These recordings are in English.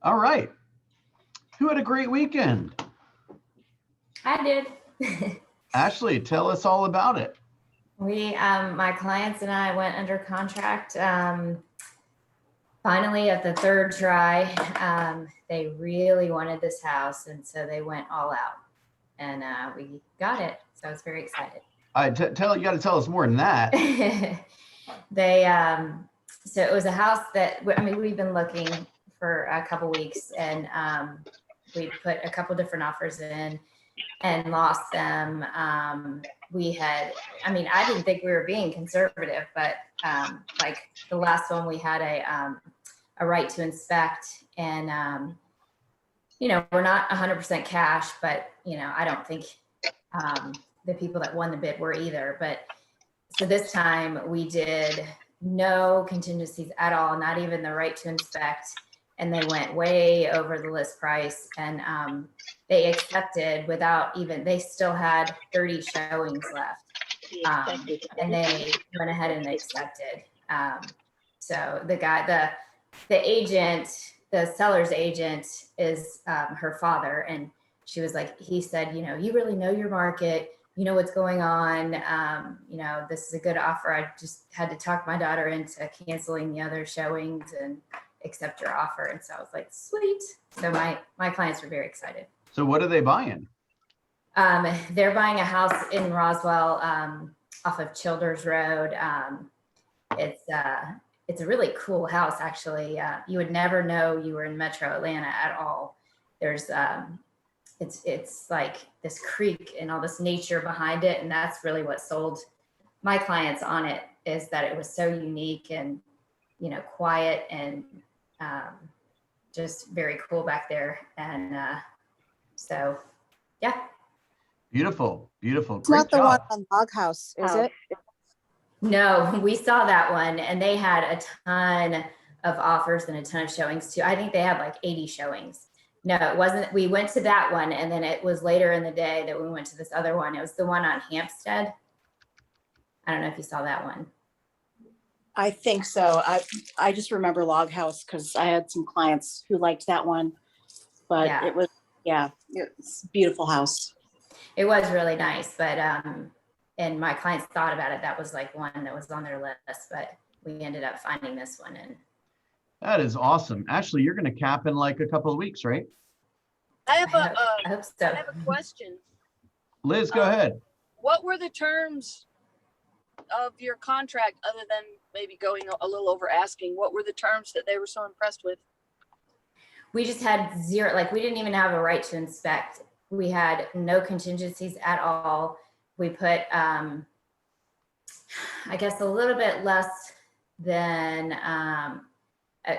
All right. Who had a great weekend? I did. Ashley, tell us all about it. We, my clients and I went under contract. Finally, at the third try, they really wanted this house, and so they went all out, and we got it. So I was very excited. You got to tell us more than that. They, so it was a house that, I mean, we've been looking for a couple weeks, and we put a couple different offers in and lost them. We had, I mean, I didn't think we were being conservative, but like the last one, we had a right to inspect, and you know, we're not 100% cash, but you know, I don't think the people that won the bid were either. But so this time we did no contingencies at all, not even the right to inspect, and they went way over the list price, and they accepted without even, they still had 30 showings left, and they went ahead and accepted. So the guy, the agent, the seller's agent is her father, and she was like, he said, you know, you really know your market, you know what's going on, you know, this is a good offer. I just had to talk my daughter into canceling the other showings and accept your offer. And so I was like, sweet. So my clients were very excited. So what are they buying? They're buying a house in Roswell, off of Childers Road. It's a really cool house, actually. You would never know you were in Metro Atlanta at all. There's it's like this creek and all this nature behind it, and that's really what sold my clients on it, is that it was so unique and, you know, quiet and just very cool back there. And so yeah. Beautiful. It's not the one on Log House, is it? No, we saw that one, and they had a ton of offers and a ton of showings too. I think they had like 80 showings. No, it wasn't. We went to that one, and then it was later in the day that we went to this other one. It was the one on Hampstead. I don't know if you saw that one. I think so. I just remember Log House because I had some clients who liked that one, but Yeah. it was, yeah, it's a beautiful house. It was really nice, but and my clients thought about it. That was like one that was on their list, but we ended up finding this one. And that is awesome. Ashley, you're going to cap in like a couple of weeks, right? I hope so. I have a question. Liz, go ahead. What were the terms of your contract, other than maybe going a little over asking? What were the terms that they were so impressed with? We just had zero, like we didn't even have a right to inspect. We had no contingencies at all. We put, I guess, a little bit less than,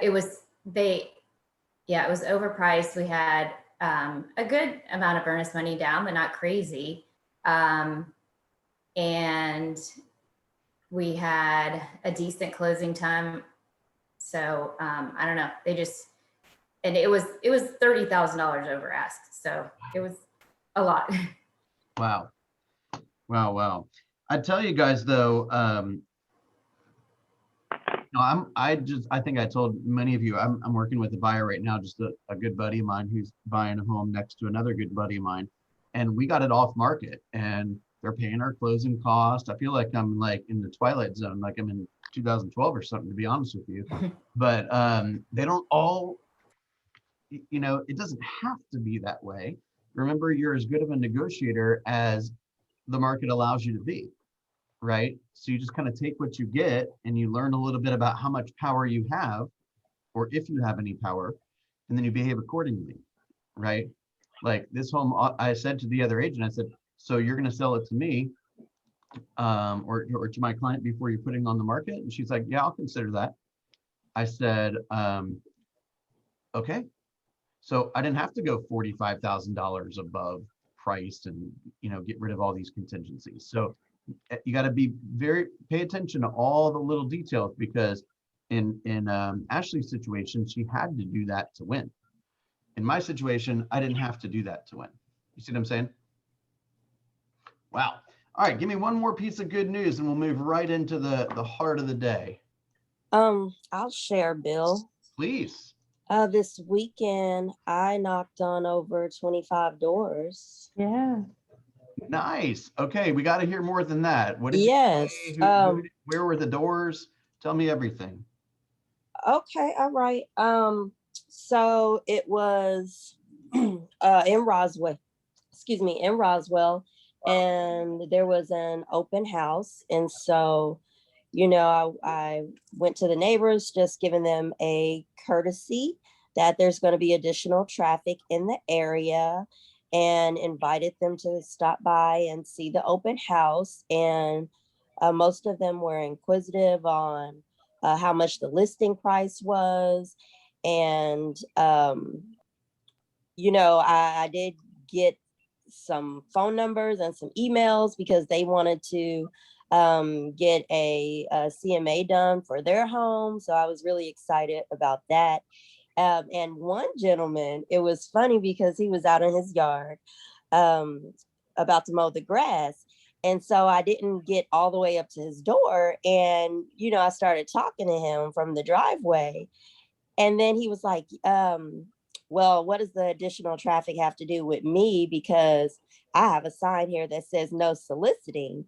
it was overpriced. We had a good amount of earnest money down, but not crazy. And we had a decent closing time. So I don't know, they just, and it was $30,000 over ask. So it was a lot. Wow. I tell you guys though, I think I told many of you, I'm working with a buyer right now, just a good buddy of mine who's buying a home next to another good buddy of mine. And we got it off market and they're paying our closing cost. I feel like I'm like in the twilight zone, like I'm in 2012 or something, to be honest with you. But they don't all, you know, it doesn't have to be that way. Remember, you're as good of a negotiator as the market allows you to be, right? So you just kind of take what you get and you learn a little bit about how much power you have, or if you have any power, and then you behave accordingly, right? Like this home, I said to the other agent, I said, so you're going to sell it to me or to my client before you're putting it on the market? And she's like, yeah, I'll consider that. I said, okay. So I didn't have to go $45,000 above price and, you know, get rid of all these contingencies. So you got to pay attention to all the little details, because in Ashley's situation, she had to do that to win. In my situation, I didn't have to do that to win. You see what I'm saying? Wow. All right, give me one more piece of good news and we'll move right into the heart of the day. I'll share, Bill. Please. This weekend I knocked on over 25 doors. Yeah. Nice. Okay, we got to hear more than that. What did you Yes. say? Where were the doors? Tell me everything. Okay, all right. So it was in Roswell, in Roswell, and there was an open house. And so, I went to the neighbors, just giving them a courtesy that there's going to be additional traffic in the area, and invited them to stop by and see the open house. And most of them were inquisitive on how much the listing price was. And, I did get some phone numbers and some emails because they wanted to get a CMA done for their home. So I was really excited about that. And one gentleman, it was funny because he was out in his yard um, about to mow the grass. And so I didn't get all the way up to his door. And, I started talking to him from the driveway. And then he was like, well, what does the additional traffic have to do with me? Because I have a sign here that says no soliciting.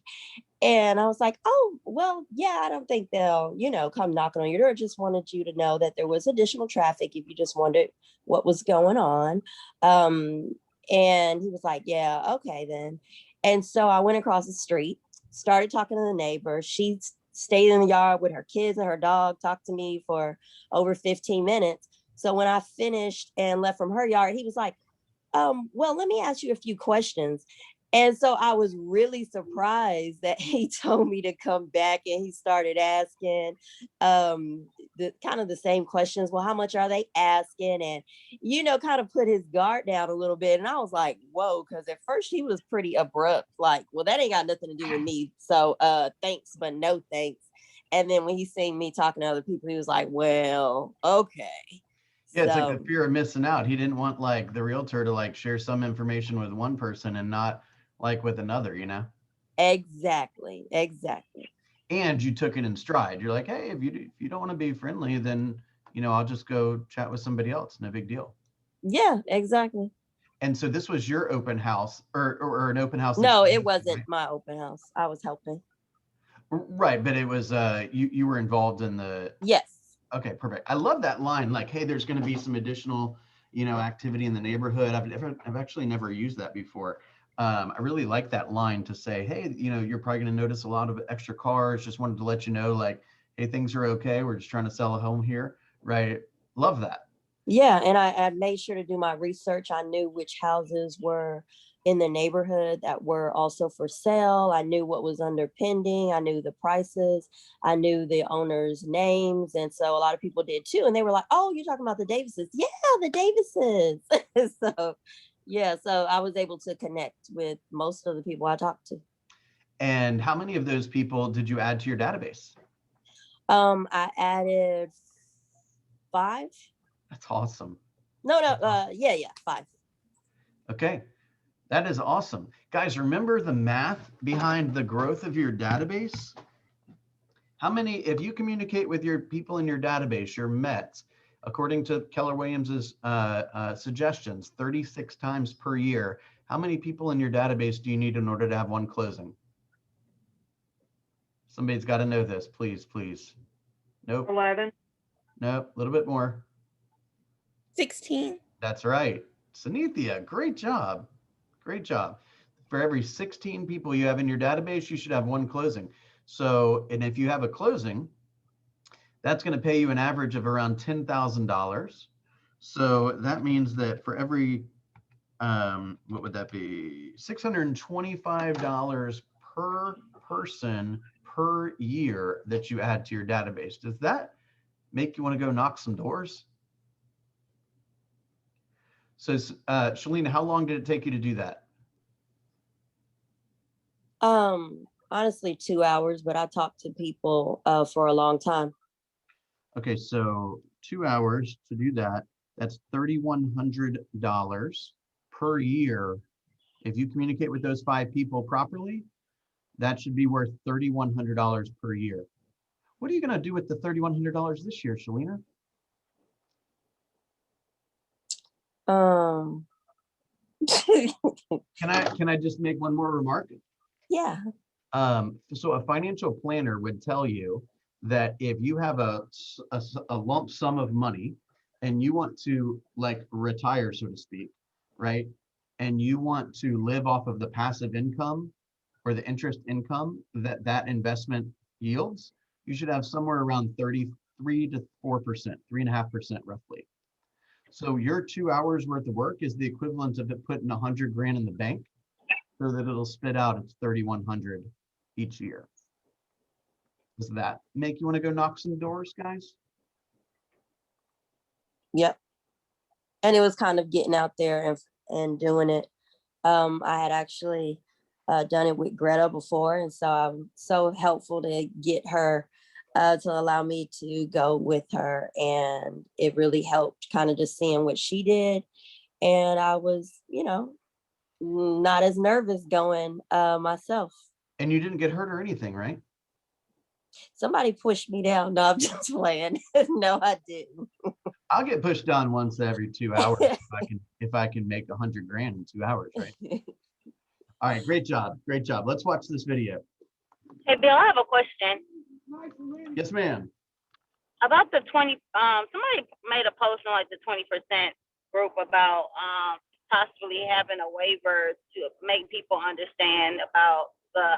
And I was like, oh, well, yeah, I don't think they'll, come knocking on your door. Just wanted you to know that there was additional traffic if you just wondered what was going on. And he was like, yeah, okay, then. And so I went across the street, started talking to the neighbor. She stayed in the yard with her kids and her dog, talked to me for over 15 minutes. So when I finished and left from her yard, he was like, well, let me ask you a few questions. And so I was really surprised that he told me to come back, and he started asking the kind of the same questions. Well, how much are they asking? And, kind of put his guard down a little bit. And I was like, whoa, because at first he was pretty abrupt, like, well, that ain't got nothing to do with me. So thanks, but no thanks. And then when he seen me talking to other people, he was like, well, okay. Yeah, it's like the So fear of missing out. He didn't want like the realtor to like share some information with one person and not like with another, exactly. And you took it in stride. You're like, hey, if you don't want to be friendly, then I'll just go chat with somebody else. No big deal. Yeah, exactly. And so this was your open house or an open house. No, that it wasn't my open house. I was helping. Right, but it was you were involved in the. Yes. Okay, perfect. I love that line. Like, hey, there's going to be some additional, activity in the neighborhood. I've actually never used that before. I really like that line to say, hey, you're probably going to notice a lot of extra cars. Just wanted to let you know, like, hey, things are okay. We're just trying to sell a home here, right? Love that. Yeah, and I made sure to do my research. I knew which houses were in the neighborhood that were also for sale. I knew what was under pending. I knew the prices. I knew the owners' names. And so a lot of people did too. And they were like, oh, you're talking about the Davises. Yeah, the Davises. So, yeah, so I was able to connect with most of the people I talked to. And how many of those people did you add to your database? I added 5. That's awesome. No, 5. Okay. That is awesome. Guys, remember the math behind the growth of your database? How many, if you communicate with your people in your database, your METs, according to Keller Williams's suggestions, 36 times per year, how many people in your database do you need in order to have one closing? Somebody's got to know this, please, please. Nope. 11. Nope, a little bit more. 16. That's right. Sunithia, great job. Great job. For every 16 people you have in your database, you should have one closing. So, and if you have a closing, that's going to pay you an average of around $10,000. So that means that for every, what would that be? $625 per person per year that you add to your database. Does that make you want to go knock some doors? So, Shalina, how long did it take you to do that? Honestly, 2 hours, but I talked to people for a long time. Okay, so 2 hours to do that. That's $3,100 per year. If you communicate with those 5 people properly, that should be worth $3,100 per year. What are you gonna do with the $3,100 this year, Shalina? Can I just make one more remark? Yeah. So a financial planner would tell you that if you have a lump sum of money and you want to like retire, so to speak, right? And you want to live off of the passive income or the interest income that that investment yields, you should have somewhere around 33 to 4%, 3.5% roughly. So your 2 hours worth of work is the equivalent of it putting 100 grand in the bank so that it'll spit out its 3,100 each year. Does that make you want to go knock some doors, guys? Yep. And it was kind of getting out there and doing it. I had actually done it with Greta before, and so I'm so helpful to get her to allow me to go with her, and it really helped kind of just seeing what she did. And I was, not as nervous going myself. And you didn't get hurt or anything, right? Somebody pushed me down. No, I'm just playing. No, I didn't. I'll get pushed down once every 2 hours if I can make 100 grand in 2 hours, right? All right, great job. Great job. Let's watch this video. Hey, Bill, I have a question Yes, ma'am. about the 20. Somebody made a post on like the 20% group about possibly having a waiver to make people understand about the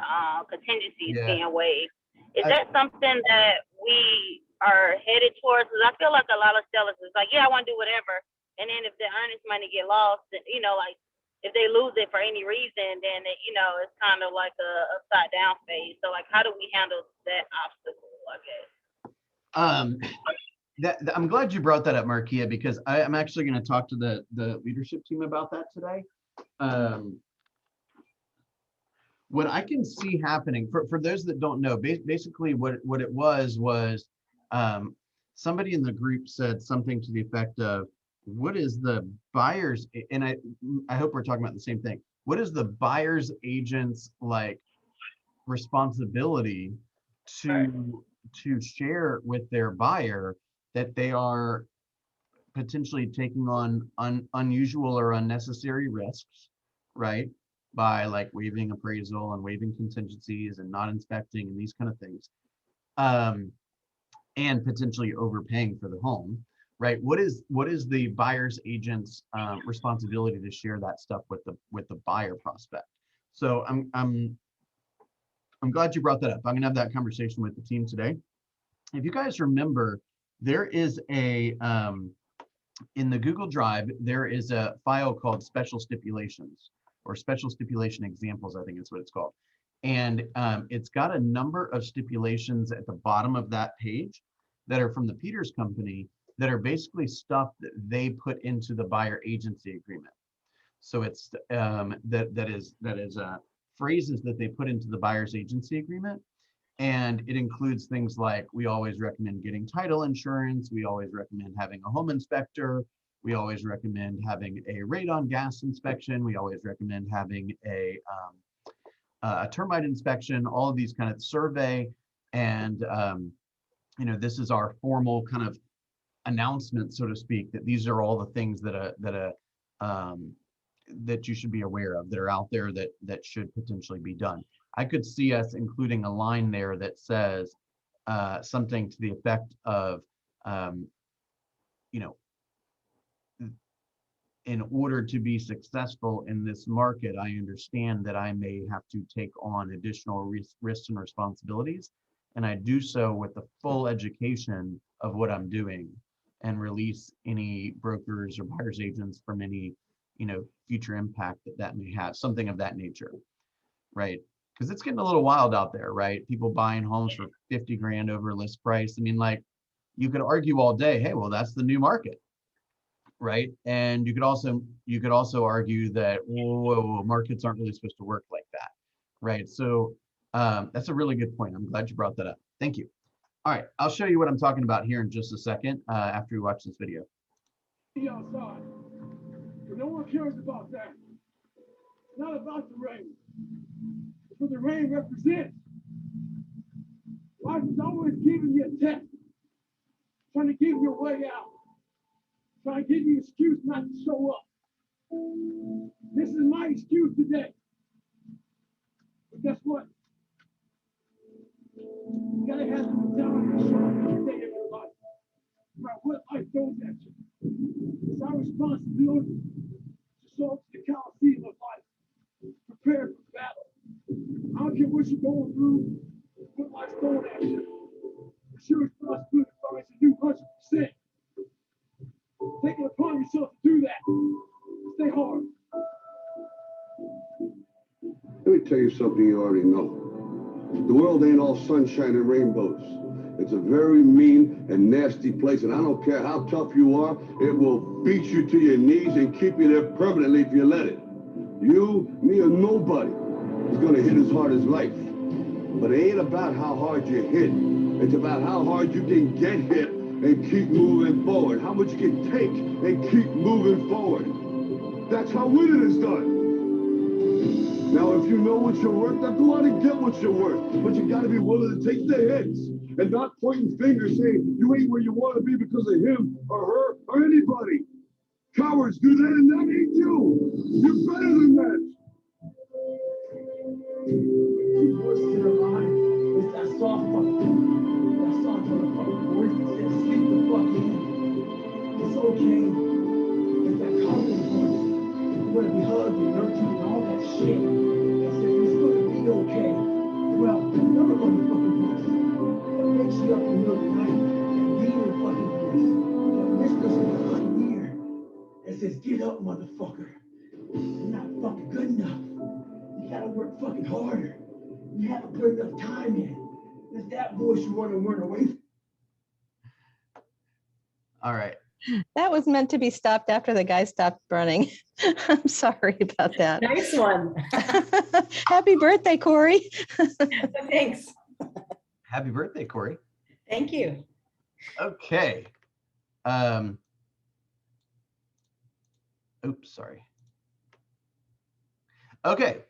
contingencies Yeah. being waived. Is that something that we are headed towards? Because I feel like a lot of sellers is like, yeah, I want to do whatever, and then if the earnings money get lost, then, like if they lose it for any reason, then it's kind of like a upside down phase. So like, how do we handle that obstacle, I guess? I'm glad you brought that up, Markia, because I'm actually going to talk to the leadership team about that today. What I can see happening for those that don't know, basically what it was somebody in the group said something to the effect of, what is the buyer's, and I hope we're talking about the same thing. What is the buyer's agent's like responsibility to share with their buyer that they are potentially taking on unusual or unnecessary risks, right? By like waiving appraisal and waiving contingencies and not inspecting and these kind of things, and potentially overpaying for the home, right? What is the buyer's agent's responsibility to share that stuff with the buyer prospect? So I'm glad you brought that up. I'm gonna have that conversation with the team today. If you guys remember, there is a in the Google Drive, there is a file called special stipulations or special stipulation examples, I think it's what it's called. And it's got a number of stipulations at the bottom of that page that are from the Peters Company that are basically stuff that they put into the buyer agency agreement. So it's that is phrases that they put into the buyer's agency agreement. And it includes things like, we always recommend getting title insurance. We always recommend having a home inspector. We always recommend having a radon gas inspection. We always recommend having a termite inspection, all of these kind of survey. And, this is our formal kind of announcement, so to speak, that these are all the things that you should be aware of that are out there that should potentially be done. I could see us including a line there that says something to the effect of, in order to be successful in this market, I understand that I may have to take on additional risks and responsibilities, and I do so with the full education of what I'm doing, and release any brokers or buyer's agents from any, future impact that may have, something of that nature, right? Because it's getting a little wild out there, right? People buying homes for 50 grand over list price. I mean, like, you could argue all day, hey, well, that's the new market, right? And you could also argue that, whoa, markets aren't really supposed to work like that, right? So that's a really good point. I'm glad you brought that up. Thank you. All right, I'll show you what I'm talking about here in just a second after we watch this video. Outside, but no one cares about that. It's not about the rain. It's what the rain represents. Life is always giving you a test, trying to give you a way out, trying to give you an excuse not to show up. This is my excuse today. But guess what? You gotta have some talent to show up every day of your life, no matter what life throws at you. It's our responsibility to show up to the Coliseum of life, prepare for battle. I don't care what you're going through, what life's throwing at you. It's your responsibility to find a new 100%. Take it upon yourself to do that. Stay hard. Let me tell you something you already know. The world ain't all sunshine and rainbows. It's a very mean and nasty place, and I don't care how tough you are, it will beat you to your knees and keep you there permanently if you let it. You, me, or nobody is gonna hit as hard as life. But it ain't about how hard you hit. It's about how hard you can get hit and keep moving forward. How much you can take and keep moving forward. That's how winning is done. Now, if you know what you're worth, then go out and get what you're worth. But you gotta be willing to take the hits and not pointing fingers saying you ain't where you want to be because of him or her or anybody. Cowards do that and that ain't you. You're better than that. Keep voices in her mind. It's that soft motherfucking voice that says sleep the fuck in. It's okay. It's that confident voice. You want to be hugged and nurtured and all that shit. That says it's gonna be okay. Well, another motherfucking voice that wakes you up in the middle of the night, that demon fucking voice that whispers in your fucking ear that says, get up, motherfucker. You're not fucking good enough. You gotta work fucking harder. You haven't put enough time in. It's that voice you want to run away from. All right. That was meant to be stopped after the guy stopped running. I'm sorry about that. Nice one. Happy birthday, Corey. Thanks. Happy birthday, Corey. Thank you. Okay. Oops, sorry. Okay.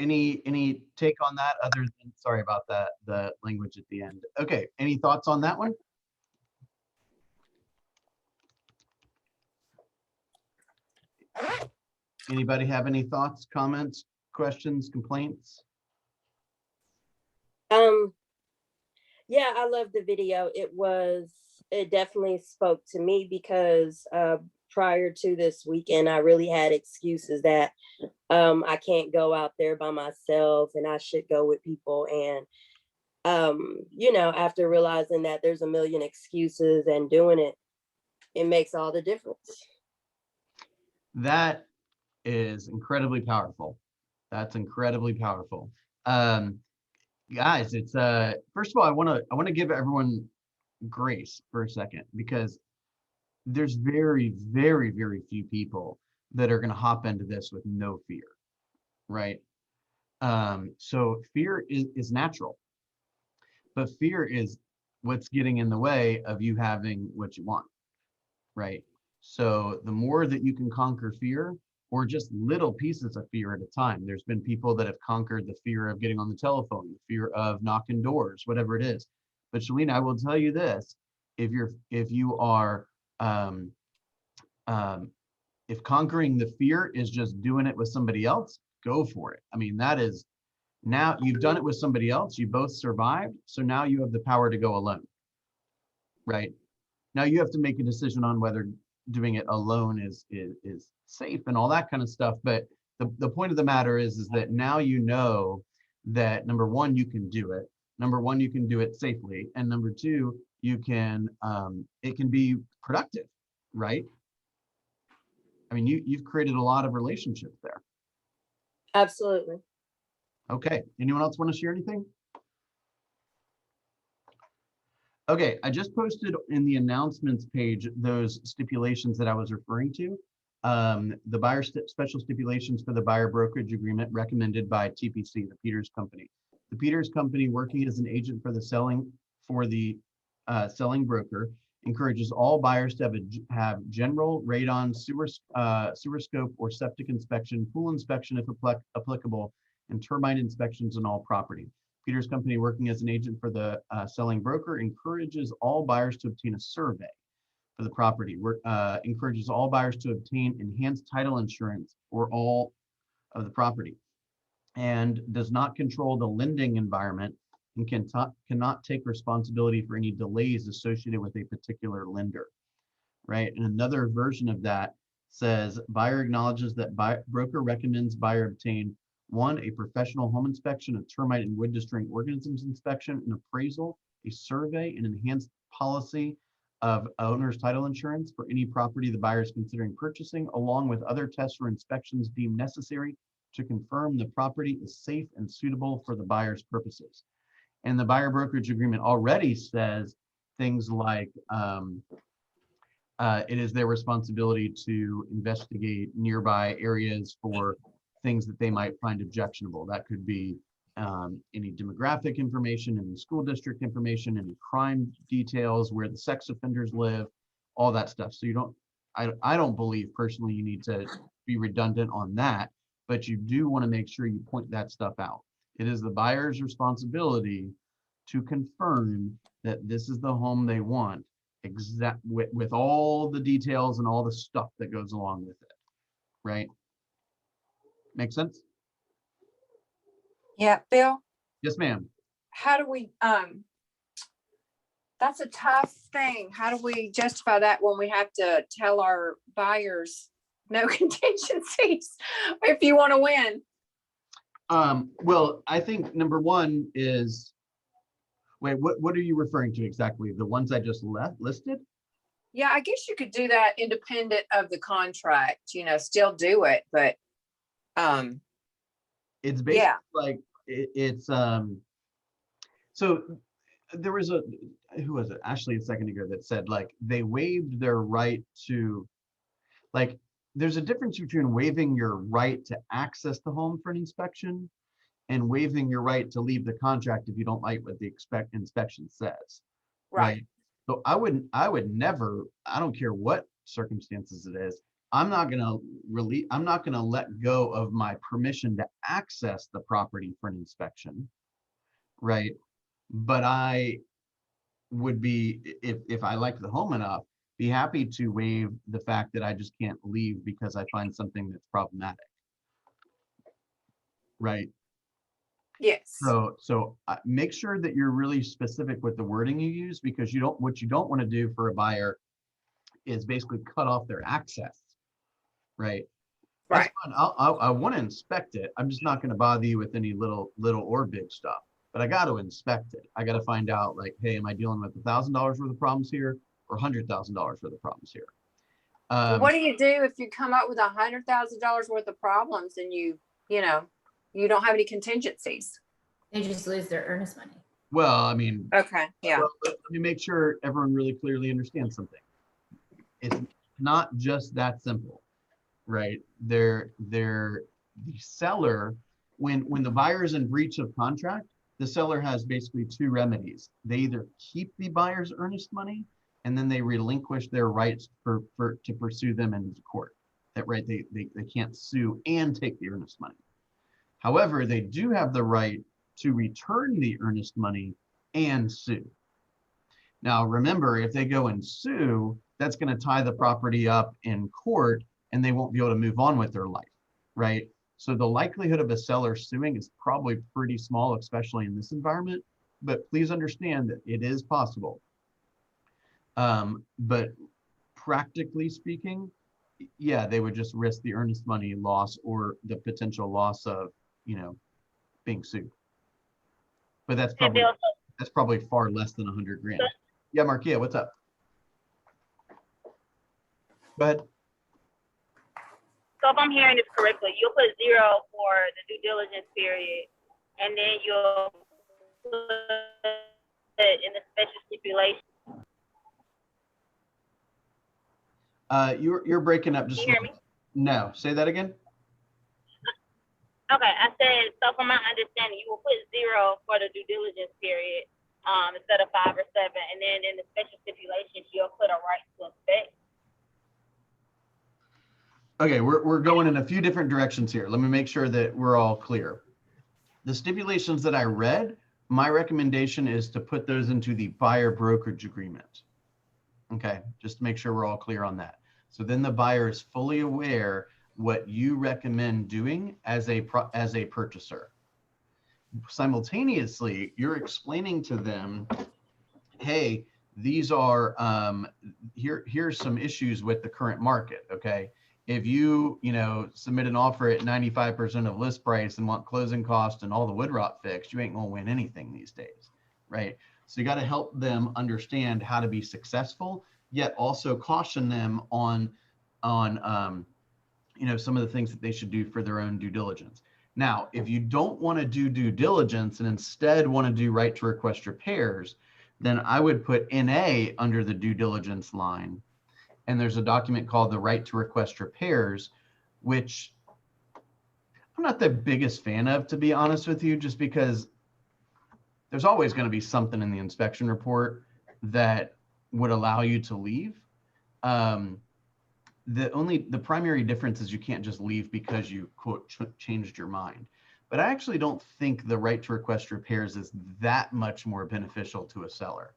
Any take on that other than, sorry about that, the language at the end. Okay, any thoughts on that one? Anybody have any thoughts, comments, questions, complaints? Yeah, I love the video. It definitely spoke to me because prior to this weekend, I really had excuses that I can't go out there by myself and I should go with people. And, you know, after realizing that there's a million excuses and doing it, it makes all the difference. That is incredibly powerful. That's incredibly powerful. Guys, it's first of all, I want to give everyone grace for a second, because there's very, very, very few people that are going to hop into this with no fear, right? So fear is natural, but fear is what's getting in the way of you having what you want, right? So the more that you can conquer fear, or just little pieces of fear at a time. There's been people that have conquered the fear of getting on the telephone, the fear of knocking doors, whatever it is. But Shalina, I will tell you this: if you are if conquering the fear is just doing it with somebody else, go for it. I mean, that is, now you've done it with somebody else, you both survived, so now you have the power to go alone, right? Now you have to make a decision on whether doing it alone is safe and all that kind of stuff. But the point of the matter is that now you know that, number one, you can do it. Number one, you can do it safely. And number two, you can, it can be productive, right? I mean, you've created a lot of relationships there. Absolutely. Okay, anyone else want to share anything? Okay, I just posted in the announcements page those stipulations that I was referring to. The buyer special stipulations for the buyer brokerage agreement recommended by TPC, the Peters Company. The Peters Company, working as an agent for the selling broker, encourages all buyers to have general radon, sewer scope or septic inspection, pool inspection if applicable, and termite inspections on all property. Peter's company, working as an agent for the selling broker, encourages all buyers to obtain a survey for the property. Encourages all buyers to obtain enhanced title insurance for all of the property, and does not control the lending environment, and cannot take responsibility for any delays associated with a particular lender, right? And another version of that says, buyer acknowledges that broker recommends buyer obtain: 1, a professional home inspection, a termite and wood destroying organisms inspection, an appraisal, a survey, and enhanced policy of owner's title insurance for any property the buyer is considering purchasing, along with other tests or inspections deemed necessary to confirm the property is safe and suitable for the buyer's purposes. And the buyer brokerage agreement already says things like, it is their responsibility to investigate nearby areas for things that they might find objectionable. That could be any demographic information, any school district information, any crime details, where the sex offenders live, all that stuff. So you don't, I don't believe personally you need to be redundant on that, but you do want to make sure you point that stuff out. It is the buyer's responsibility to confirm that this is the home they want, with all the details and all the stuff that goes along with it, right? Make sense? Yeah, Bill, Yes, ma'am. how do we, that's a tough thing. How do we justify that when we have to tell our buyers no contingencies if you want to win? Well, I think number one is, wait, what are you referring to exactly? The ones I just listed? Yeah, I guess you could do that independent of the contract, still do it, but It's basically yeah. like so there was who was it? Ashley a second ago that said like they waived their right to, like, there's a difference between waiving your right to access the home for an inspection and waiving your right to leave the contract if you don't like what the inspection says. Right. So I would never, I don't care what circumstances it is, I'm not gonna let go of my permission to access the property for an inspection, right? But I would be, if I like the home enough, be happy to waive the fact that I just can't leave because I find something that's problematic, right? Yes. So make sure that you're really specific with the wording you use, because what you don't want to do for a buyer is basically cut off their access, right? That's Right. fine. I want to inspect it. I'm just not going to bother you with any little or big stuff, but I got to inspect it. I got to find out, like, hey, am I dealing with $1,000 worth of problems here or $100,000 worth of problems here? What do you do if you come up with $100,000 worth of problems and you don't have any contingencies? They just lose their earnest money. Well, I mean, Okay. Yeah. well, let me make sure everyone really clearly understands something. It's not just that simple, right? The seller, when the buyer is in breach of contract, the seller has basically two remedies. They either keep the buyer's earnest money, and then they relinquish their rights to pursue them in court. That right, they can't sue and take the earnest money. However, they do have the right to return the earnest money and sue. Now, remember, if they go and sue, that's going to tie the property up in court and they won't be able to move on with their life, right? So the likelihood of a seller suing is probably pretty small, especially in this environment, but please understand that it is possible. But practically speaking, yeah, they would just risk the earnest money loss or the potential loss of, being sued. But that's probably far less than 100 grand. Yeah, Markia, what's up? Go ahead. So if I'm hearing this correctly, you'll put 0 for the due diligence period, and then you'll put it in the special stipulation. You're breaking up just. Can you hear me? No, say that again. Okay, I said, so from my understanding, you will put 0 for the due diligence period instead of 5 or 7, and then in the special stipulations, you'll put a right to inspect. Okay, we're going in a few different directions here. Let me make sure that we're all clear. The stipulations that I read my recommendation is to put those into the buyer brokerage agreement. Okay, just to make sure we're all clear on that. So then the buyer is fully aware what you recommend doing as a purchaser. Simultaneously, you're explaining to them, hey, these are here's some issues with the current market. Okay, if you submit an offer at 95% of list price and want closing cost and all the wood rot fixed, you ain't gonna win anything these days, right? So you got to help them understand how to be successful, yet also caution them on some of the things that they should do for their own due diligence. Now, if you don't want to do due diligence and instead want to do right to request repairs, then I would put NA under the due diligence line. And there's a document called the right to request repairs, which I'm not the biggest fan of, to be honest with you, just because there's always going to be something in the inspection report that would allow you to leave. The primary difference is you can't just leave because you quote changed your mind. But I actually don't think the right to request repairs is that much more beneficial to a seller.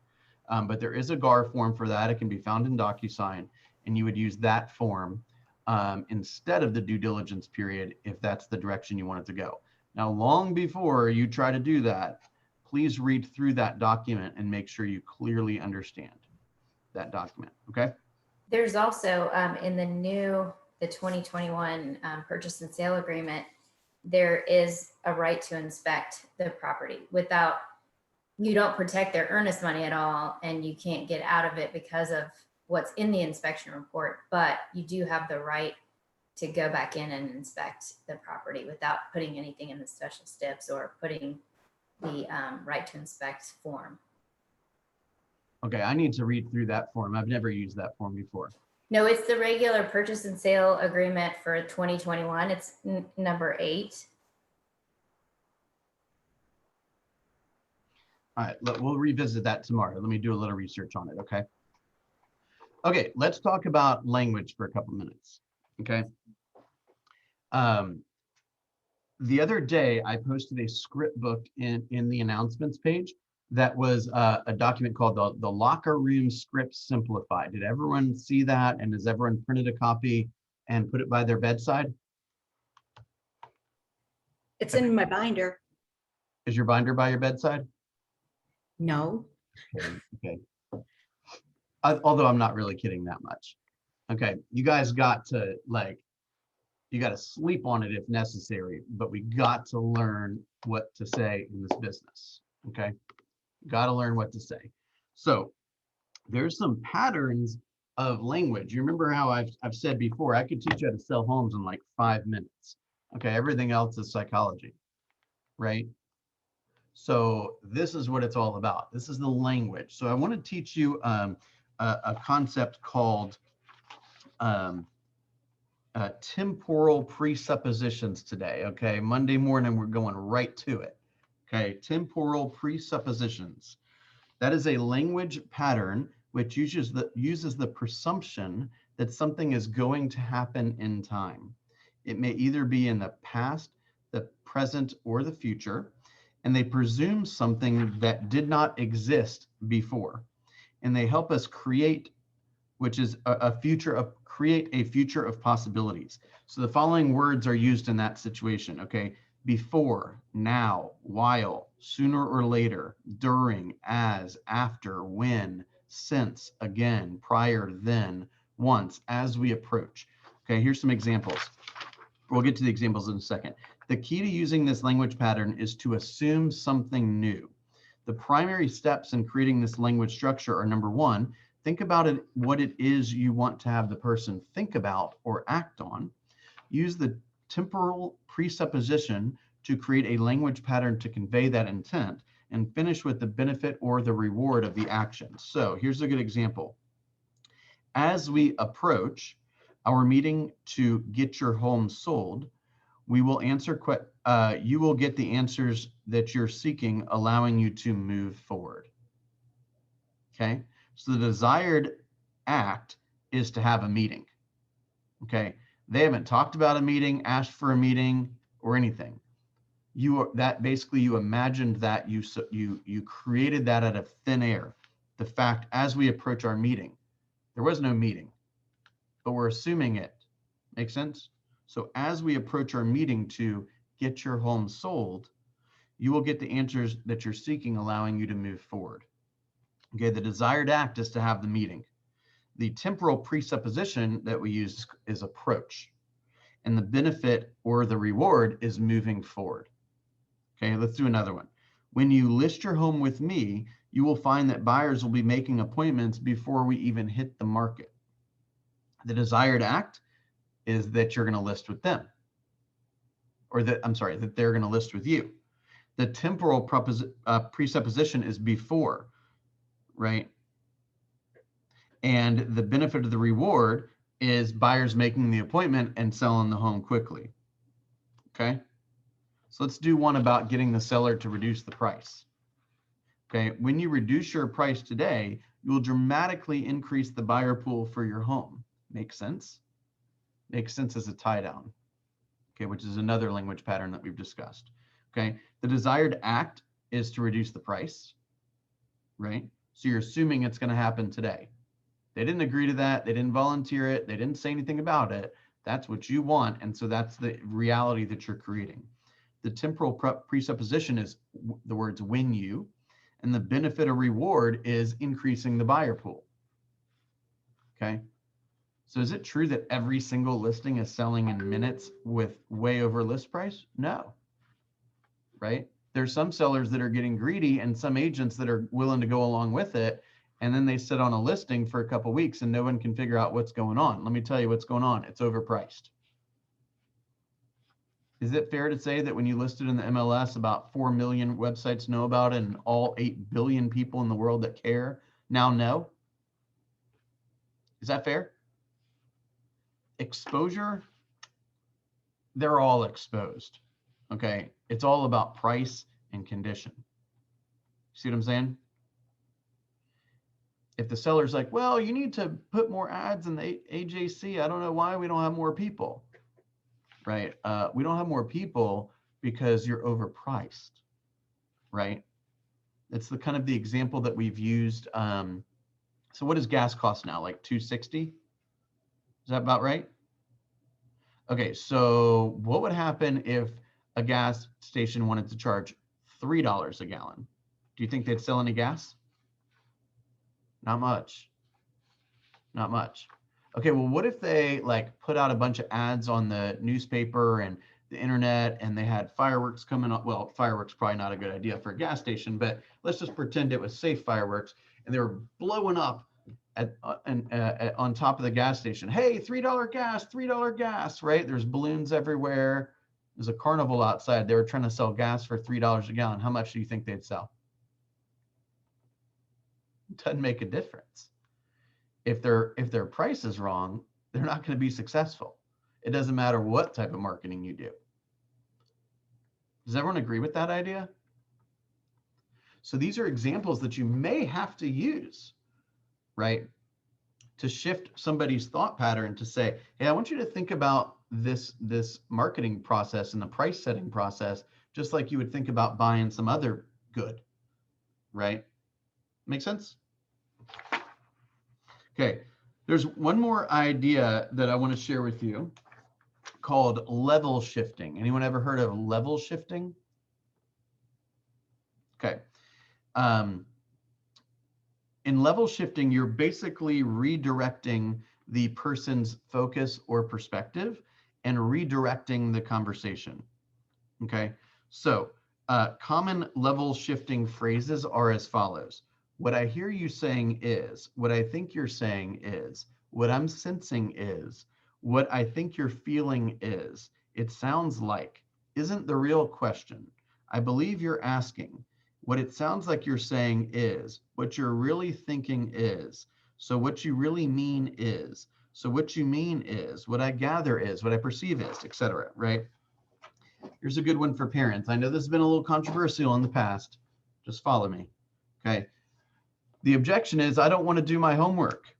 But there is a GAR form for that. It can be found in DocuSign, and you would use that form instead of the due diligence period if that's the direction you want it to go. Now, long before you try to do that, please read through that document and make sure you clearly understand that document, okay? There's also in the 2021 purchase and sale agreement, there is a right to inspect the property without, you don't protect their earnest money at all, and you can't get out of it because of what's in the inspection report, but you do have the right to go back in and inspect the property without putting anything in the special steps or putting the right to inspect form. Okay, I need to read through that form. I've never used that form before. No, it's the regular purchase and sale agreement for 2021. It's number 8. All right, we'll revisit that tomorrow. Let me do a little research on it, okay? Okay, let's talk about language for a couple minutes, okay? The other day, I posted a script book in the announcements page that was a document called the Locker Room Script Simplified. Did everyone see that? And has everyone printed a copy and put it by their bedside? It's in my binder. Is your binder by your bedside? No. Okay. Although I'm not really kidding that much. Okay, you guys got to you got to sleep on it if necessary, but we got to learn what to say in this business, okay? Got to learn what to say. So there's some patterns of language. You remember how I've said before, I could teach you how to sell homes in like 5 minutes. Okay, everything else is psychology, right? So this is what it's all about. This is the language. So I want to teach you a concept called temporal presuppositions today. Okay, Monday morning, we're going right to it. Okay, temporal presuppositions. That is a language pattern which uses the presumption that something is going to happen in time. It may either be in the past, the present, or the future, and they presume something that did not exist before. And they help us create, which is create a future of possibilities. So the following words are used in that situation, okay? Before, now, while, sooner or later, during, as, after, when, since, again, prior, then, once, as we approach. Okay, here's some examples. We'll get to the examples in a second. The key to using this language pattern is to assume something new. The primary steps in creating this language structure are: number 1, think about it, what it is you want to have the person think about or act on. Use the temporal presupposition to create a language pattern to convey that intent, and finish with the benefit or the reward of the action. So here's a good example. As we approach our meeting to get your home sold, we will answer, you will get the answers that you're seeking, allowing you to move forward. Okay, so the desired act is to have a meeting. Okay, they haven't talked about a meeting, asked for a meeting, or anything. that basically you imagined that, you created that out of thin air. The fact, as we approach our meeting, there was no meeting, but we're assuming it. Make sense? So as we approach our meeting to get your home sold, you will get the answers that you're seeking, allowing you to move forward. Okay, the desired act is to have the meeting. The temporal presupposition that we use is approach. And the benefit or the reward is moving forward. Okay, let's do another one. When you list your home with me, you will find that buyers will be making appointments before we even hit the market. The desired act is that you're going to list with them, or that, I'm sorry, that they're going to list with you. The temporal presupposition is before, right? And the benefit of the reward is buyers making the appointment and selling the home quickly. Okay. So let's do one about getting the seller to reduce the price. Okay. When you reduce your price today, you will dramatically increase the buyer pool for your home. Makes sense? Makes sense as a tie down. Okay. Which is another language pattern that we've discussed. Okay. The desired act is to reduce the price, right? So you're assuming it's going to happen today. They didn't agree to that. They didn't volunteer it. They didn't say anything about it. That's what you want. And so that's the reality that you're creating. The temporal presupposition is the words when you, and the benefit or reward is increasing the buyer pool. Okay. So is it true that every single listing is selling in minutes with way over list price? No. Right? There's some sellers that are getting greedy and some agents that are willing to go along with it. And then they sit on a listing for a couple of weeks and no one can figure out what's going on. Let me tell you what's going on. It's overpriced. Is it fair to say that when you listed in the MLS, about 4 million websites know about it and all 8 billion people in the world that care now know? Is that fair? Exposure, they're all exposed. Okay. It's all about price and condition. See what I'm saying? If the seller's like, well, you need to put more ads in the AJC. I don't know why we don't have more people, right? We don't have more people because you're overpriced, right? It's the kind of the example that we've used. So what does gas cost now? Like $2.60? Is that about right? Okay, so what would happen if a gas station wanted to charge $3 a gallon? Do you think they'd sell any gas? Not much. Not much. Okay, well, what if they like put out a bunch of ads on the newspaper and the internet and they had fireworks coming up? Well, fireworks probably not a good idea for a gas station, but let's just pretend it was safe fireworks and they were blowing up on top of the gas station. Hey, $3 gas, $3 gas, right? There's balloons everywhere. There's a carnival outside. They were trying to sell gas for $3 a gallon. How much do you think they'd sell? Doesn't make a difference. If their price is wrong, they're not going to be successful. It doesn't matter what type of marketing you do. Does everyone agree with that idea? So these are examples that you may have to use, right, to shift somebody's thought pattern to say, hey, I want you to think about this marketing process and the price setting process, just like you would think about buying some other good, right? Make sense? Okay, there's one more idea that I want to share with you called level shifting. Anyone ever heard of level shifting? Okay. In level shifting, you're basically redirecting the person's focus or perspective and redirecting the conversation. Okay, so common level shifting phrases are as follows. What I hear you saying is, what I think you're saying is, what I'm sensing is, what I think you're feeling is, it sounds like, isn't the real question. I believe you're asking. What it sounds like you're saying is, what you're really thinking is, so what you really mean is, so what you mean is, what I gather is, what I perceive is, etc. Right? Here's a good one for parents. I know this has been a little controversial in the past. Just follow me. Okay. The objection is, I don't want to do my homework.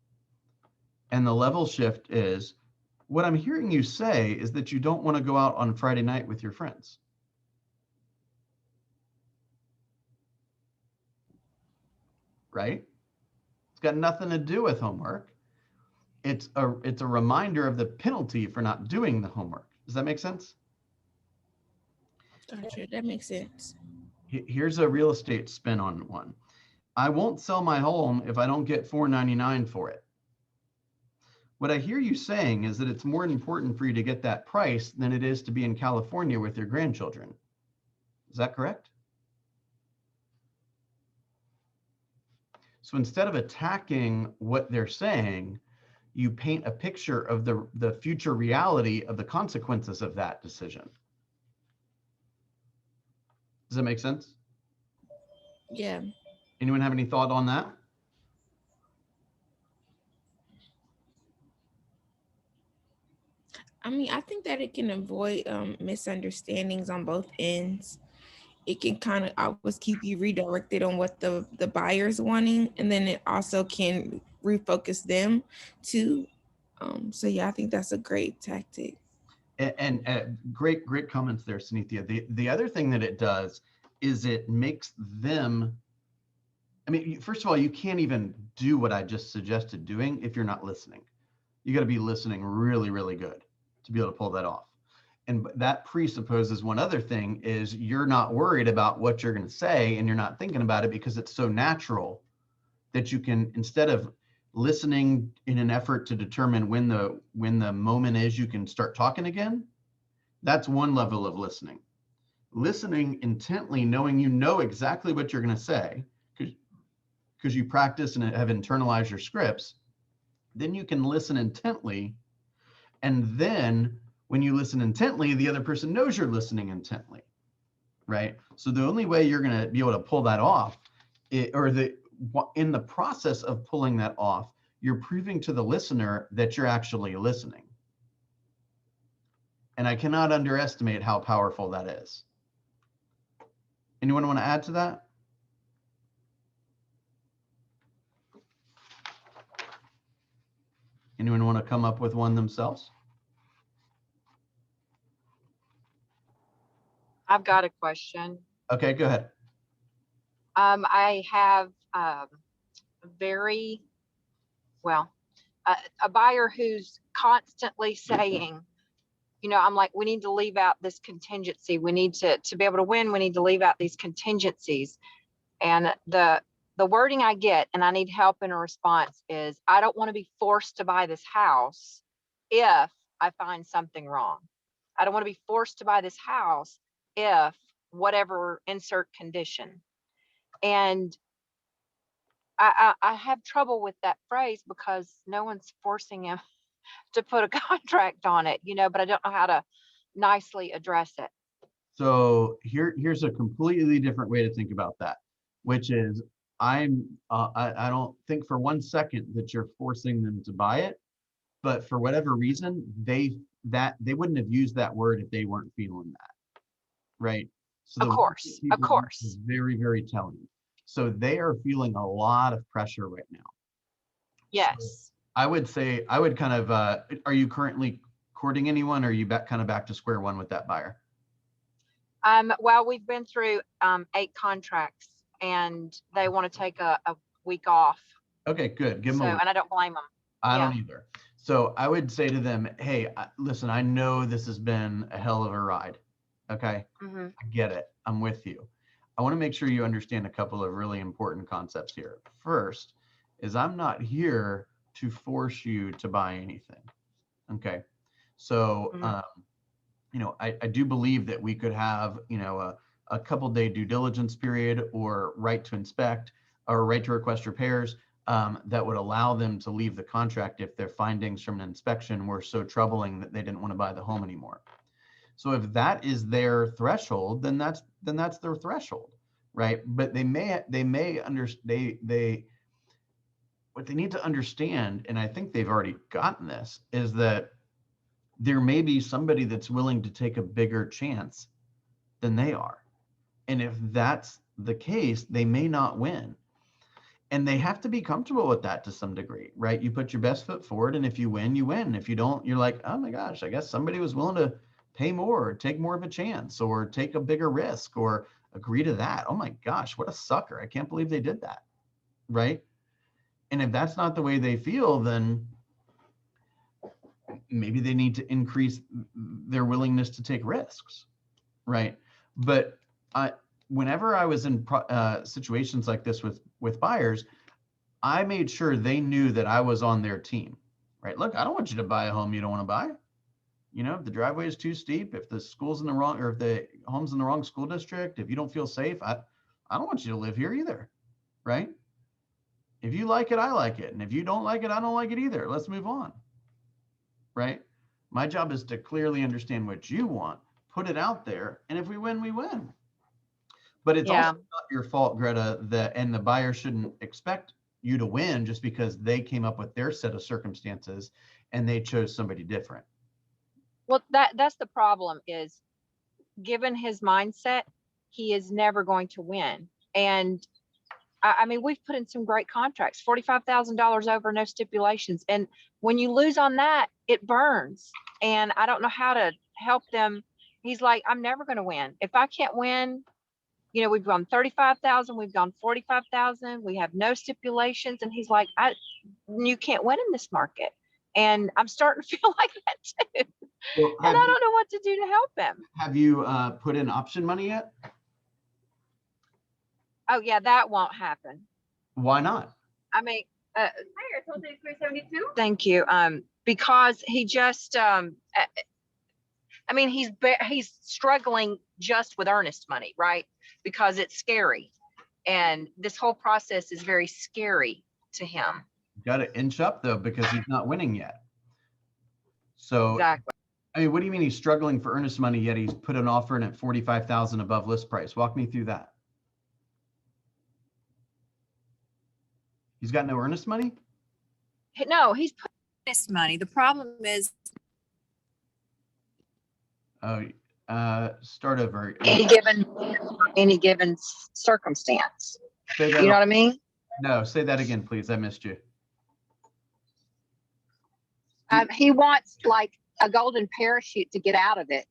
And the level shift is, what I'm hearing you say is that you don't want to go out on Friday night with your friends. right? It's got nothing to do with homework. It's a reminder of the penalty for not doing the homework. Does that make sense? Gotcha. That makes sense. Here's a real estate spin on one. I won't sell my home if I don't get $499 for it. What I hear you saying is that it's more important for you to get that price than it is to be in California with your grandchildren. Is that correct? So instead of attacking what they're saying, you paint a picture of the future reality of the consequences of that decision. Does that make sense? Yeah. Anyone have any thought on that? I mean, I think that it can avoid misunderstandings on both ends. It can kind of always keep you redirected on what the buyer's wanting, and then it also can refocus them too. So yeah, I think that's a great tactic. And great comments there, Sunithia. The other thing that it does is it makes them, I mean, first of all, you can't even do what I just suggested doing if you're not listening. You got to be listening really, really good to be able to pull that off. And that presupposes one other thing is you're not worried about what you're going to say, and you're not thinking about it because it's so natural that you can, instead of listening in an effort to determine when the moment is you can start talking again. That's one level of listening. Listening intently, knowing you know exactly what you're going to say because you practice and have internalized your scripts. Then you can listen intently, and then when you listen intently, the other person knows you're listening intently, right? So the only way you're going to be able to pull that off, in the process of pulling that off, you're proving to the listener that you're actually listening. And I cannot underestimate how powerful that is. Anyone want to add to that? Anyone want to come up with one themselves? I've got a question. Okay, go ahead. I have a buyer who's constantly saying, you know, I'm like, we need to leave out this contingency. We need to be able to win. We need to leave out these contingencies. And the wording I get, and I need help in a response, is I don't want to be forced to buy this house if I find something wrong. I don't want to be forced to buy this house if whatever, insert condition. And I have trouble with that phrase because no one's forcing him to put a contract on it, you know, but I don't know how to nicely address it. So here's a completely different way to think about that, which is I don't think for 1 second that you're forcing them to buy it, but for whatever reason, they wouldn't have used that word if they weren't feeling that, right? So Of course, is very, very telling. So they are feeling a lot of pressure right now. Yes. So I would say, I would kind of, are you currently courting anyone, or are you kind of back to square one with that buyer? Well, we've been through 8 contracts and they want to take a week off. Okay, good. Give them a week. And I don't blame them. I don't either. So I would say to them, hey, listen, I know this has been a hell of a ride. Okay. Mm-hmm. I get it. I'm with you. I want to make sure you understand a couple of really important concepts here. First is I'm not here to force you to buy anything. Okay. So, you know, I do believe that we could have, you know, a couple day due diligence period or right to inspect or right to request repairs that would allow them to leave the contract if their findings from an inspection were so troubling that they didn't want to buy the home anymore. So if that is their threshold, then that's their threshold, right? But they may understand, what they need to understand, and I think they've already gotten this, is that there may be somebody that's willing to take a bigger chance than they are. And if that's the case, they may not win. And they have to be comfortable with that to some degree, right? You put your best foot forward, and if you win, you win. If you don't, you're like, oh my gosh, I guess somebody was willing to pay more, or take more of a chance, or take a bigger risk, or agree to that. Oh my gosh, what a sucker. I can't believe they did that. right? And if that's not the way they feel, then maybe they need to increase their willingness to take risks, right? But whenever I was in situations like this with buyers, I made sure they knew that I was on their team, right? Look, I don't want you to buy a home you don't want to buy. You know, if the driveway is too steep, if the school's in the wrong, or if the home's in the wrong school district, if you don't feel safe, I don't want you to live here either, right? If you like it, I like it. And if you don't like it, I don't like it either. Let's move on, right? My job is to clearly understand what you want, put it out there, and if we win, we win. But it's Yeah. also not your fault, Greta, and the buyer shouldn't expect you to win just because they came up with their set of circumstances and they chose somebody different. Well, that's the problem is, given his mindset, he is never going to win. And I mean, we've put in some great contracts, $45,000 over, no stipulations. And when you lose on that, it burns. And I don't know how to help them. He's like, I'm never going to win. If I can't win, you know, we've gone 35,000, we've gone 45,000, we have no stipulations. And he's like, you can't win in this market. And I'm starting to feel like that too. Well, And I don't know what to do to help him. Have you put in option money yet? Oh yeah, that won't happen. Why not? I mean, thank you. Because he just, I mean, he's struggling just with earnest money, right? Because it's scary. And this whole process is very scary to him. Got to inch up though, because he's not winning yet. So, Exactly. I mean, what do you mean he's struggling for earnest money yet he's put an offer in at 45,000 above list price? Walk me through that. He's got no earnest money? No, he's put earnest money. The problem is Start over. any given circumstance. Say that You know what I mean? No, say that again, please. I missed you. He wants like a golden parachute to get out of it.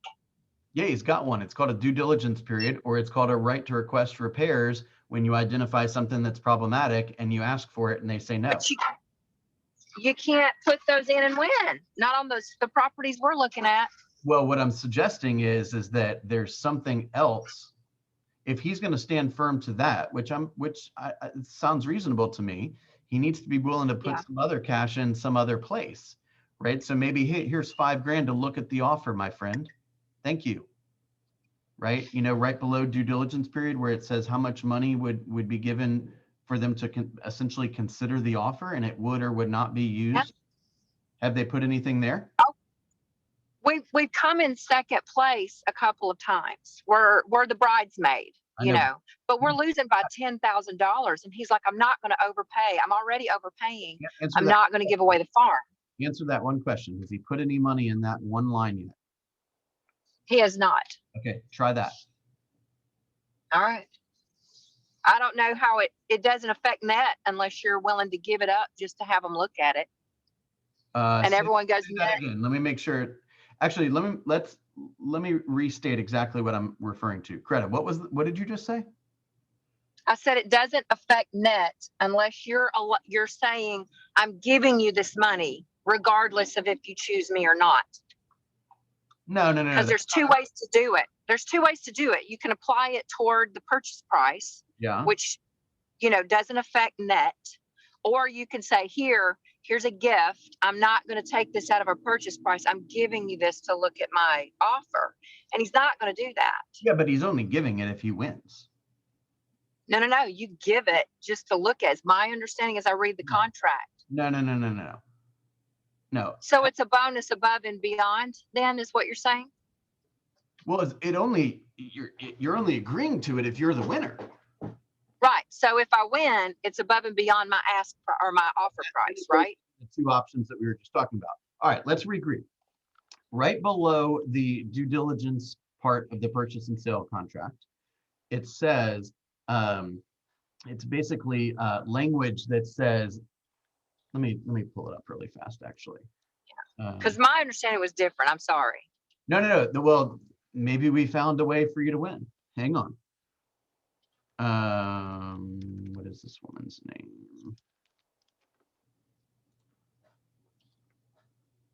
Yeah, he's got one. It's called a due diligence period, or it's called a right to request repairs when you identify something that's problematic and you ask for it and they say no. But you can't put those in and win. Not on the properties we're looking at. Well, what I'm suggesting is that there's something else. If he's going to stand firm to that, which it sounds reasonable to me, he needs to be willing to put some other cash in some other place, right? So maybe, hey, here's $5,000 to look at the offer, my friend. Thank you. Right? You know, right below due diligence period where it says how much money would be given for them to essentially consider the offer, and it would or would not be used. Yep. Have they put anything there? Oh, we've come in second place a couple of times. We're the bridesmaid, you know, but we're losing by $10,000. And he's like, I'm not going to overpay. I'm already overpaying. I'm not going to give away the farm. Answer that one question. Has he put any money in that one line yet? He has not. Okay, try that. All right. I don't know how it doesn't affect net unless you're willing to give it up just to have them look at it. And everyone goes, again. Let me make sure. Actually, let me restate exactly what I'm referring to. Greta, what did you just say? I said it doesn't affect net unless you're saying I'm giving you this money regardless of if you choose me or not. No. Because there's two ways to do it. There's two ways to do it. You can apply it toward the purchase price, which, you know, doesn't affect net. Or you can say, here's a gift. I'm not going to take this out of our purchase price. I'm giving you this to look at my offer. And he's not going to do that. Yeah, but he's only giving it if he wins. No. You give it just to look at. It's my understanding as I read the contract. No. So it's a bonus above and beyond then is what you're saying? Well, you're only agreeing to it if you're the winner. Right. So if I win, it's above and beyond my ask or my offer price, right? The two options that we were just talking about. All right, let's regroup. Right below the due diligence part of the purchase and sale contract, it says, it's basically language that says, let me pull it up really fast, actually. Because my understanding was different. I'm sorry. No. Well, maybe we found a way for you to win. Hang on. What is this woman's name?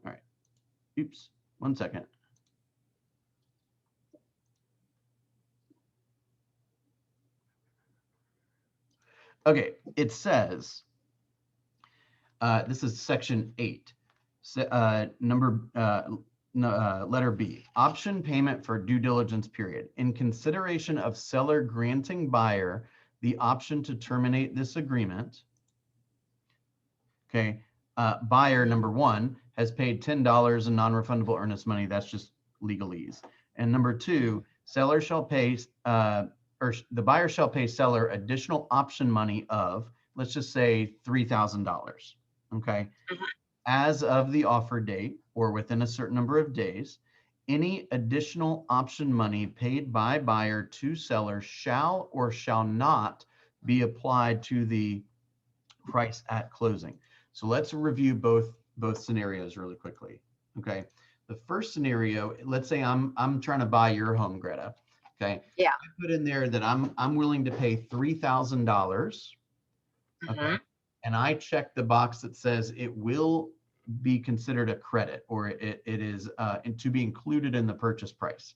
All right. Oops. 1 second. Okay. It says, this is section 8, letter B, option payment for due diligence period. In consideration of seller granting buyer the option to terminate this agreement, okay, buyer number 1 has paid $10 in non-refundable earnest money. That's just legalese. And number 2, seller shall pay, or the buyer shall pay seller additional option money of, let's just say $3,000. Okay. As of the offer date or within a certain number of days, any additional option money paid by buyer to seller shall or shall not be applied to the price at closing. So let's review both scenarios really quickly. Okay. The first scenario, let's say I'm trying to buy your home, Greta. Okay. Yeah. I put in there that I'm willing to pay $3,000. Okay. And I check the box that says it will be considered a credit, or it is to be included in the purchase price.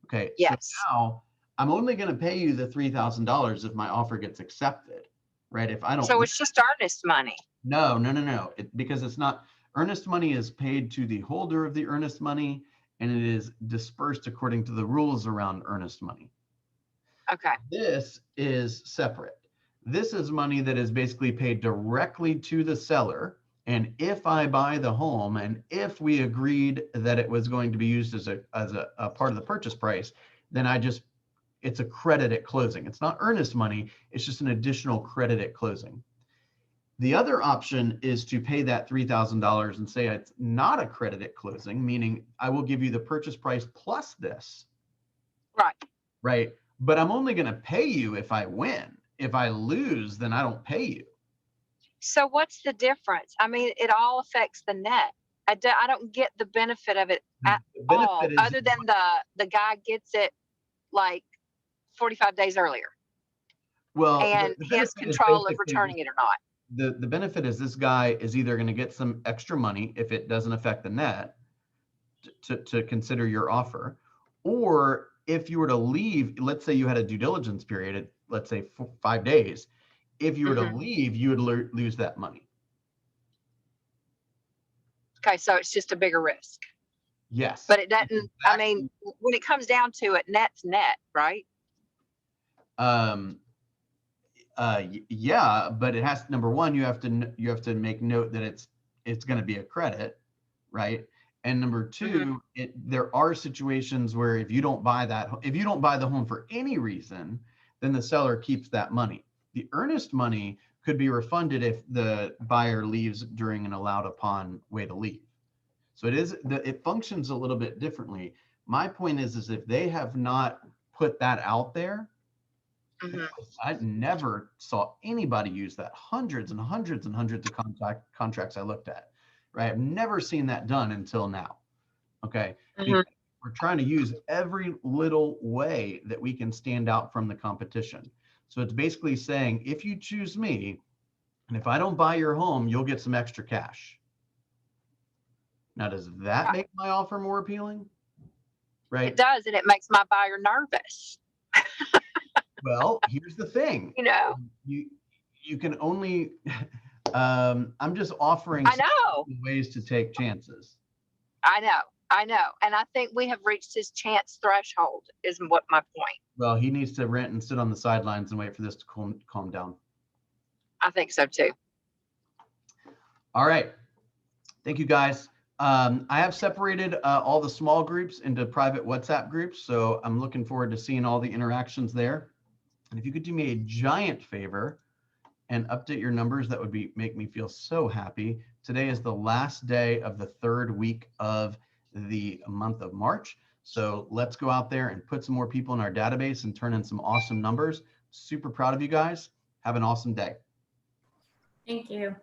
Okay. Yes. So now I'm only going to pay you the $3,000 if my offer gets accepted, right? If I don't. So it's just earnest money. No. Because it's not. Earnest money is paid to the holder of the earnest money, and it is dispersed according to the rules around earnest money. Okay. This is separate. This is money that is basically paid directly to the seller. And if I buy the home, and if we agreed that it was going to be used as a part of the purchase price, then it's a credit at closing. It's not earnest money. It's just an additional credit at closing. The other option is to pay that $3,000 and say it's not a credit at closing, meaning I will give you the purchase price plus this. Right. Right. But I'm only going to pay you if I win. If I lose, then I don't pay you. So what's the difference? I mean, it all affects the net. I don't get the benefit of it at all, other than the guy gets it like 45 days earlier. Well, and he has control of returning it or not. The benefit is this guy is either going to get some extra money if it doesn't affect the net to consider your offer, or if you were to leave, let's say you had a due diligence period at, let's say 5 days. If you were to leave, you would lose that money. Okay, so it's just a bigger risk. Yes. But it doesn't, I mean, when it comes down to it, net's net, right? Yeah, but it has, number one, you have to make note that it's going to be a credit, right? And number two, there are situations where if you don't buy the home for any reason, then the seller keeps that money. The earnest money could be refunded if the buyer leaves during an allowed upon way to leave. So it functions a little bit differently. My point is if they have not put that out there, I never saw anybody use that. Hundreds and hundreds and hundreds of contracts I looked at, right? I've never seen that done until now. Okay. Because we're trying to use every little way that we can stand out from the competition. So it's basically saying, if you choose me, and if I don't buy your home, you'll get some extra cash. Now, does that make my offer more appealing? Right? It does, and it makes my buyer nervous. Well, here's the thing. You can only, I'm just offering ways to take chances. I know. And I think we have reached his chance threshold is what my point. Well, he needs to rent and sit on the sidelines and wait for this to calm down. I think so too. All right. Thank you, guys. I have separated all the small groups into private WhatsApp groups. So I'm looking forward to seeing all the interactions there. And if you could do me a giant favor and update your numbers, that would make me feel so happy. Today is the last day of the 3rd week of the month of March. So let's go out there and put some more people in our database and turn in some awesome numbers. Super proud of you guys. Have an awesome day. Thank you.